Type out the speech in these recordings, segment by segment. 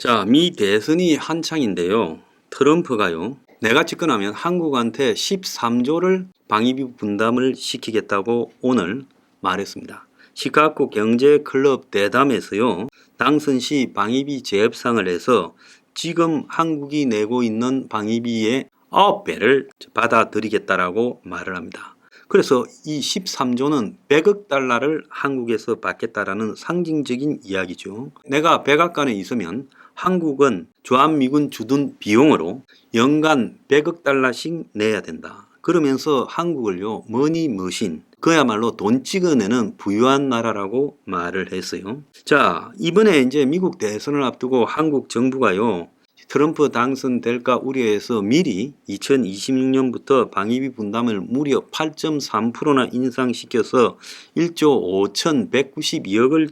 자, 미 대선이 한창인데요. 트럼프가요, 내가 집권하면 한국한테 13조를 방위비 분담을 시키겠다고 오늘 말했습니다. 시카고 경제클럽 대담에서요, 당선 시 방위비 재협상을 해서 지금 한국이 내고 있는 방위비의 9배를 받아들이겠다라고 말을 합니다. 그래서 이 13조는 100억 달러를 한국에서 받겠다라는 상징적인 이야기죠. 내가 백악관에 있으면 한국은 주한미군 주둔 비용으로 연간 100억 달러씩 내야 된다. 그러면서 한국을요, 머니 머신, 그야말로 돈 찍어내는 부유한 나라라고 말을 했어요. 자, 이번에 이제 미국 대선을 앞두고 한국 정부가요, 트럼프 당선될까 우려해서 미리 2026년부터 방위비 분담을 무려 8.3%나 인상시켜서 1조 5,192억을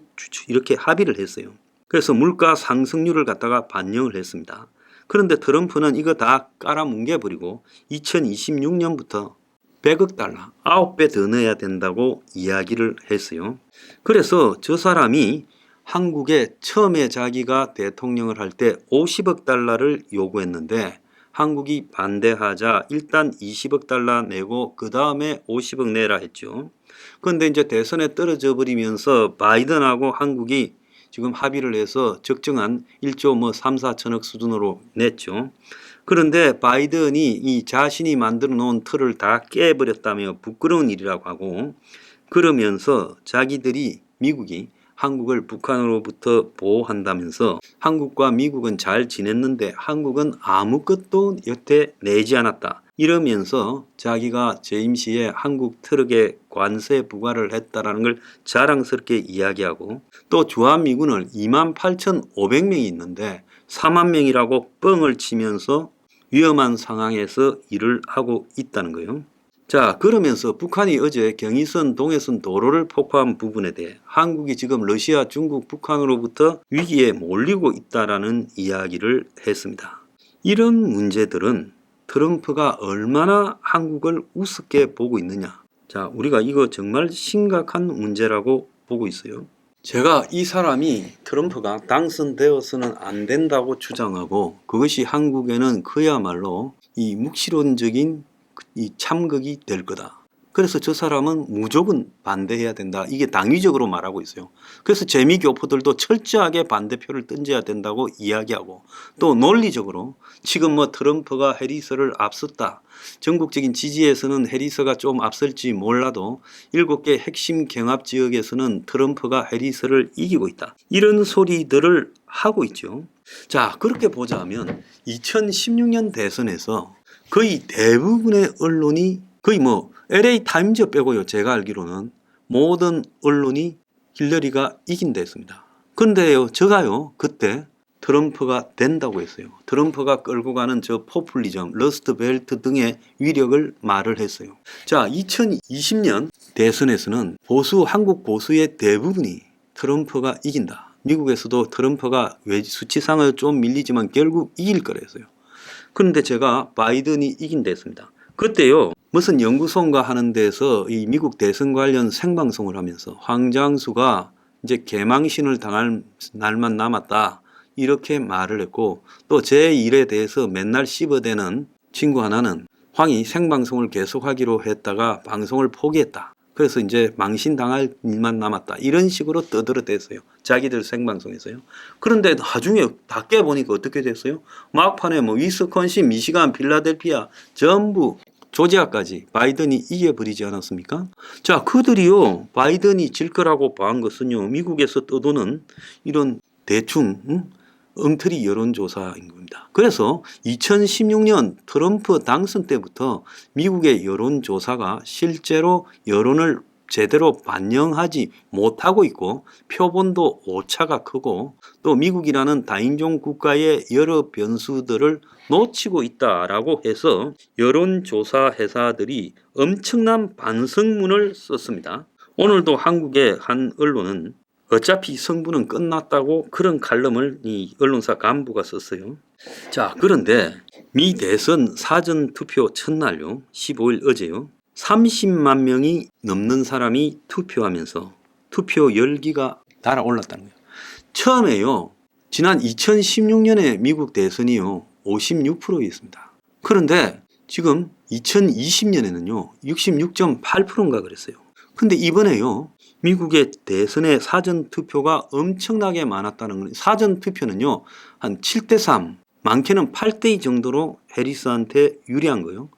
이렇게 합의를 했어요. 그래서 물가 상승률을 갖다가 반영을 했습니다. 그런데 트럼프는 이거 다 깔아뭉개버리고 2026년부터 100억 달러, 9배 더 넣어야 된다고 이야기를 했어요. 그래서 저 사람이 한국에 처음에 자기가 대통령을 할 때 50억 달러를 요구했는데 한국이 반대하자 일단 20억 달러 내고 그 다음에 50억 내라 했죠. 그런데 이제 대선에 떨어져 버리면서 바이든하고 한국이 지금 합의를 해서 적정한 1조 3, 4천억 수준으로 냈죠. 그런데 바이든이 이 자신이 만들어 놓은 틀을 다 깨버렸다며 부끄러운 일이라고 하고, 그러면서 자기들이 미국이 한국을 북한으로부터 보호한다면서 한국과 미국은 잘 지냈는데 한국은 아무것도 여태 내지 않았다. 이러면서 자기가 재임 시에 한국 트럭에 관세 부과를 했다라는 걸 자랑스럽게 이야기하고, 또 주한미군을 28,500명이 있는데 4만 명이라고 뻥을 치면서 위험한 상황에서 일을 하고 있다는 거예요. 자, 그러면서 북한이 어제 경의선, 동해선 도로를 폭파한 부분에 대해 한국이 지금 러시아, 중국, 북한으로부터 위기에 몰리고 있다라는 이야기를 했습니다. 이런 문제들은 트럼프가 얼마나 한국을 우습게 보고 있느냐. 자, 우리가 이거 정말 심각한 문제라고 보고 있어요. 제가 이 사람이 트럼프가 당선되어서는 안 된다고 주장하고 그것이 한국에는 그야말로 이 묵시론적인 이 참극이 될 거다. 그래서 저 사람은 무조건 반대해야 된다. 이게 당위적으로 말하고 있어요. 그래서 재미교포들도 철저하게 반대표를 던져야 된다고 이야기하고, 또 논리적으로 지금 트럼프가 해리스를 앞섰다. 전국적인 지지에서는 해리스가 좀 앞설지 몰라도 7개 핵심 경합 지역에서는 트럼프가 해리스를 이기고 있다. 이런 소리들을 하고 있죠. 자, 그렇게 보자면 2016년 대선에서 거의 대부분의 언론이 거의 LA 타임즈 빼고요. 제가 알기로는 모든 언론이 힐러리가 이긴다 했습니다. 그런데요, 제가요, 그때 트럼프가 된다고 했어요. 트럼프가 끌고 가는 저 포퓰리즘, 러스트 벨트 등의 위력을 말을 했어요. 자, 2020년 대선에서는 한국 보수의 대부분이 트럼프가 이긴다. 미국에서도 트럼프가 수치상을 좀 밀리지만 결국 이길 거라 했어요. 그런데 제가 바이든이 이긴다 했습니다. 그때요, 무슨 연구소인가 하는 데서 이 미국 대선 관련 생방송을 하면서 황장수가 이제 개망신을 당할 날만 남았다, 이렇게 말을 했고, 또 제 일에 대해서 맨날 씹어대는 친구 하나는 황이 생방송을 계속하기로 했다가 방송을 포기했다. 그래서 이제 망신당할 일만 남았다. 이런 식으로 떠들어댔어요. 자기들 생방송에서요. 그런데 나중에 다 깨보니까 어떻게 됐어요? 막판에 위스콘신, 미시간, 필라델피아 전부 조지아까지 바이든이 이겨버리지 않았습니까? 자, 그들이요, 바이든이 질 거라고 봐한 것은요, 미국에서 떠도는 이런 대충 엉터리 여론조사인 겁니다. 그래서 2016년 트럼프 당선 때부터 미국의 여론조사가 실제로 여론을 제대로 반영하지 못하고 있고, 표본도 오차가 크고, 또 미국이라는 다인종 국가의 여러 변수들을 놓치고 있다라고 해서 여론조사 회사들이 엄청난 반성문을 썼습니다. 오늘도 한국의 한 언론은 어차피 성부는 끝났다고 그런 칼럼을 이 언론사 간부가 썼어요. 자, 그런데 미 대선 사전투표 첫날요, 15일 어제요, 30만 명이 넘는 사람이 투표하면서 투표 열기가 달아올랐다는 거예요. 처음에요, 지난 2016년에 미국 대선이요 56%였습니다. 그런데 지금 2020년에는요 66.8%인가 그랬어요. 근데 이번에요 미국의 대선의 사전투표가 엄청나게 많았다는 거예요. 사전투표는요 한 7대3 많게는 8대2 정도로 해리스한테 유리한 거예요.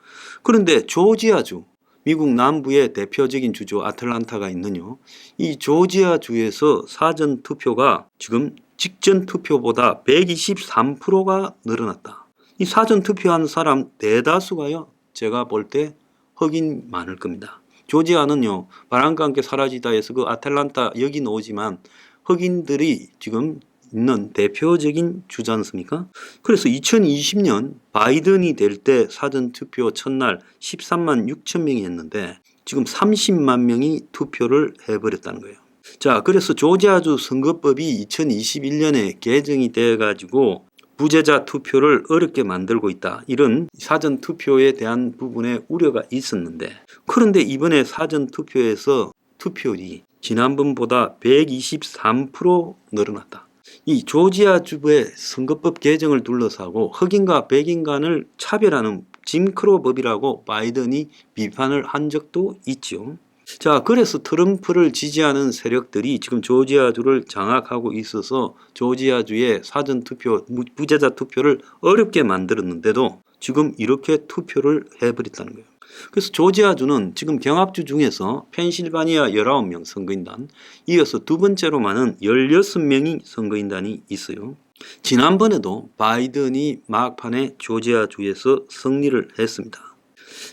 그런데 조지아주, 미국 남부의 대표적인 주죠. 아틀란타가 있는요. 이 조지아주에서 사전투표가 지금 직전투표보다 123%가 늘어났다. 이 사전투표한 사람 대다수가요. 제가 볼 때 흑인 많을 겁니다. 조지아는요. 바람과 함께 사라지다 해서 그 아틀란타 여긴 오지만 흑인들이 지금 있는 대표적인 주지 않습니까? 그래서 2020년 바이든이 될 때 사전투표 첫날 13만 6천 명이 했는데 지금 30만 명이 투표를 해버렸다는 거예요. 자, 그래서 조지아주 선거법이 2021년에 개정이 돼가지고 부재자 투표를 어렵게 만들고 있다. 이런 사전투표에 대한 부분에 우려가 있었는데 그런데 이번에 사전투표에서 투표율이 지난번보다 123% 늘어났다. 이 조지아주의 선거법 개정을 둘러싸고 흑인과 백인 간을 차별하는 짐크로 법이라고 바이든이 비판을 한 적도 있죠. 자, 그래서 트럼프를 지지하는 세력들이 지금 조지아주를 장악하고 있어서 조지아주의 사전투표, 부재자 투표를 어렵게 만들었는데도 지금 이렇게 투표를 해버렸다는 거예요. 그래서 조지아주는 지금 경합주 중에서 펜실바니아 19명 선거인단, 이어서 두 번째로 많은 16명이 선거인단이 있어요. 지난번에도 바이든이 막판에 조지아주에서 승리를 했습니다.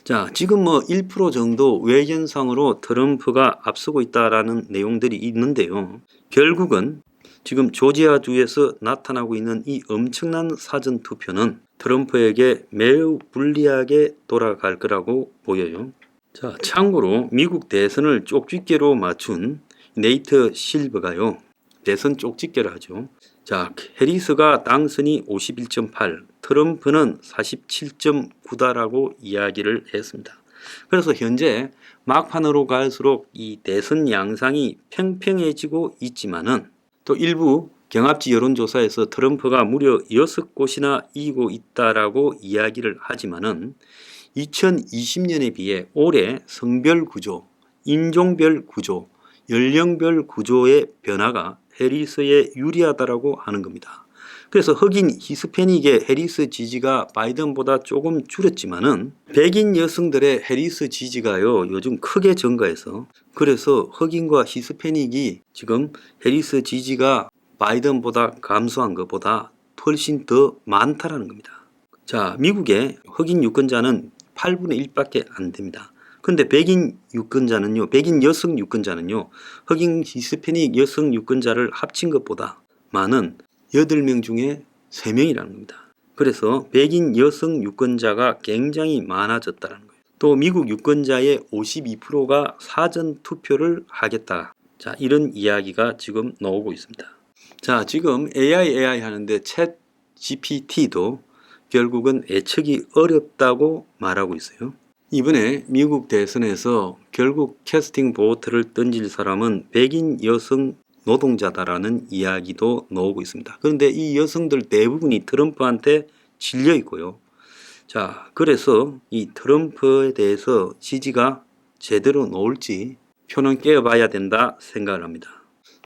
자, 지금 1% 정도 외견상으로 트럼프가 앞서고 있다라는 내용들이 있는데요. 결국은 지금 조지아주에서 나타나고 있는 이 엄청난 사전투표는 트럼프에게 매우 불리하게 돌아갈 거라고 보여요. 자, 참고로 미국 대선을 쪽집게로 맞춘 네이트 실버가요. 대선 쪽집게를 하죠. 자, 해리스가 당선이 51.8, 트럼프는 47.9다라고 이야기를 했습니다. 그래서 현재 막판으로 갈수록 이 대선 양상이 팽팽해지고 있지만은 또 일부 경합지 여론조사에서 트럼프가 무려 6곳이나 이기고 있다라고 이야기를 하지만은 2020년에 비해 올해 성별 구조, 인종별 구조, 연령별 구조의 변화가 해리스에 유리하다라고 하는 겁니다. 그래서 흑인 히스패닉의 해리스 지지가 바이든보다 조금 줄었지만은 백인 여성들의 해리스 지지가요 요즘 크게 증가해서 그래서 흑인과 히스패닉이 지금 해리스 지지가 바이든보다 감소한 것보다 훨씬 더 많다라는 겁니다. 자, 미국의 흑인 유권자는 8분의 1밖에 안 됩니다. 근데 백인 유권자는요, 백인 여성 유권자는요, 흑인 히스패닉 여성 유권자를 합친 것보다 많은 8명 중에 3명이라는 겁니다. 그래서 백인 여성 유권자가 굉장히 많아졌다는 거예요. 또 미국 유권자의 52%가 사전 투표를 하겠다. 자, 이런 이야기가 지금 나오고 있습니다. 자, 지금 AI 하는데 챗 GPT도 결국은 예측이 어렵다고 말하고 있어요. 이번에 미국 대선에서 결국 캐스팅 보트를 던질 사람은 백인 여성 노동자다라는 이야기도 나오고 있습니다. 그런데 이 여성들 대부분이 트럼프한테 질려 있고요. 자, 그래서 이 트럼프에 대해서 지지가 제대로 나올지 표는 깨어봐야 된다 생각을 합니다.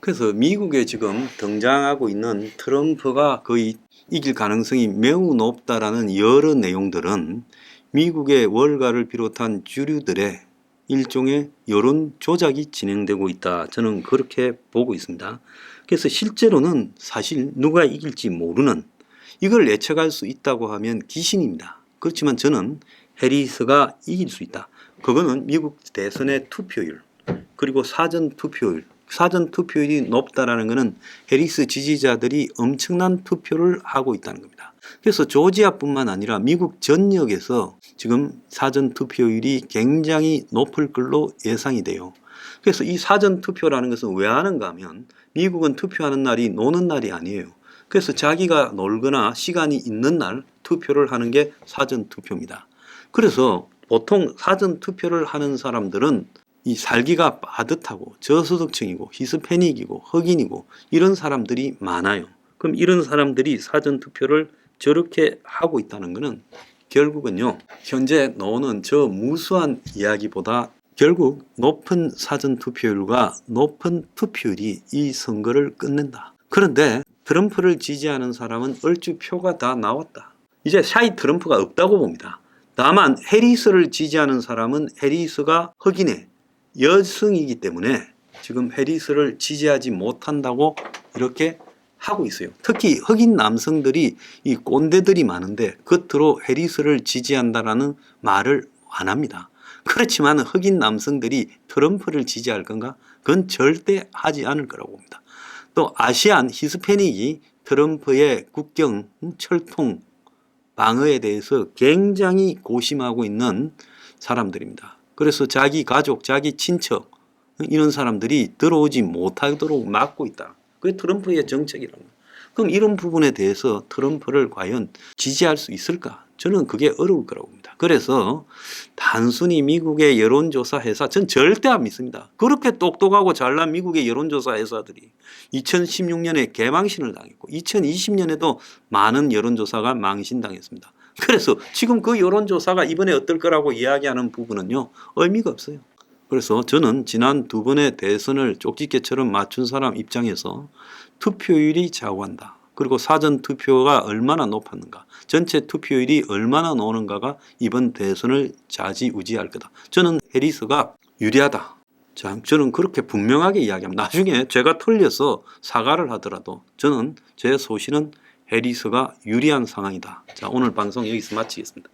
그래서 미국에 지금 등장하고 있는 트럼프가 거의 이길 가능성이 매우 높다라는 여러 내용들은 미국의 월가를 비롯한 주류들의 일종의 여론 조작이 진행되고 있다. 저는 그렇게 보고 있습니다. 그래서 실제로는 사실 누가 이길지 모르는 이걸 예측할 수 있다고 하면 기신입니다. 그렇지만 저는 해리스가 이길 수 있다. 그거는 미국 대선의 투표율 그리고 사전 투표율이 높다라는 것은 해리스 지지자들이 엄청난 투표를 하고 있다는 겁니다. 그래서 조지아뿐만 아니라 미국 전역에서 지금 사전 투표율이 굉장히 높을 걸로 예상이 돼요. 그래서 이 사전 투표라는 것은 왜 하는가 하면 미국은 투표하는 날이 노는 날이 아니에요. 그래서 자기가 놀거나 시간이 있는 날 투표를 하는 게 사전 투표입니다. 그래서 보통 사전 투표를 하는 사람들은 이 살기가 빠듯하고 저소득층이고 히스패닉이고 흑인이고 이런 사람들이 많아요. 그럼 이런 사람들이 사전투표를 저렇게 하고 있다는 것은 결국은요, 현재 나오는 저 무수한 이야기보다 결국 높은 사전투표율과 높은 투표율이 이 선거를 끝낸다. 그런데 트럼프를 지지하는 사람은 얼추 표가 다 나왔다. 이제 샤이 트럼프가 없다고 봅니다. 다만 해리스를 지지하는 사람은 해리스가 흑인의 여성이기 때문에 지금 해리스를 지지하지 못한다고 이렇게 하고 있어요. 특히 흑인 남성들이 이 꼰대들이 많은데 겉으로 해리스를 지지한다라는 말을 안 합니다. 그렇지만 흑인 남성들이 트럼프를 지지할 건가? 그건 절대 하지 않을 거라고 봅니다. 또 아시안 히스패닉이 트럼프의 국경 철통 방어에 대해서 굉장히 고심하고 있는 사람들입니다. 그래서 자기 가족, 자기 친척 이런 사람들이 들어오지 못하도록 막고 있다. 그게 트럼프의 정책이라고. 그럼 이런 부분에 대해서 트럼프를 과연 지지할 수 있을까? 저는 그게 어려울 거라고 봅니다. 그래서 단순히 미국의 여론조사 회사, 전 절대 안 믿습니다. 그렇게 똑똑하고 잘난 미국의 여론조사 회사들이 2016년에 개망신을 당했고 2020년에도 많은 여론조사가 망신당했습니다. 그래서 지금 그 여론조사가 이번에 어떨 거라고 이야기하는 부분은요, 의미가 없어요. 그래서 저는 지난 두 번의 대선을 쪽집게처럼 맞춘 사람 입장에서 투표율이 좌우한다. 그리고 사전투표가 얼마나 높았는가, 전체 투표율이 얼마나 나오는가가 이번 대선을 좌지우지할 거다. 저는 해리스가 유리하다. 자, 저는 그렇게 분명하게 이야기합니다. 나중에 제가 틀려서 사과를 하더라도 저는 제 소신은 해리스가 유리한 상황이다. 자, 오늘 방송 여기서 마치겠습니다.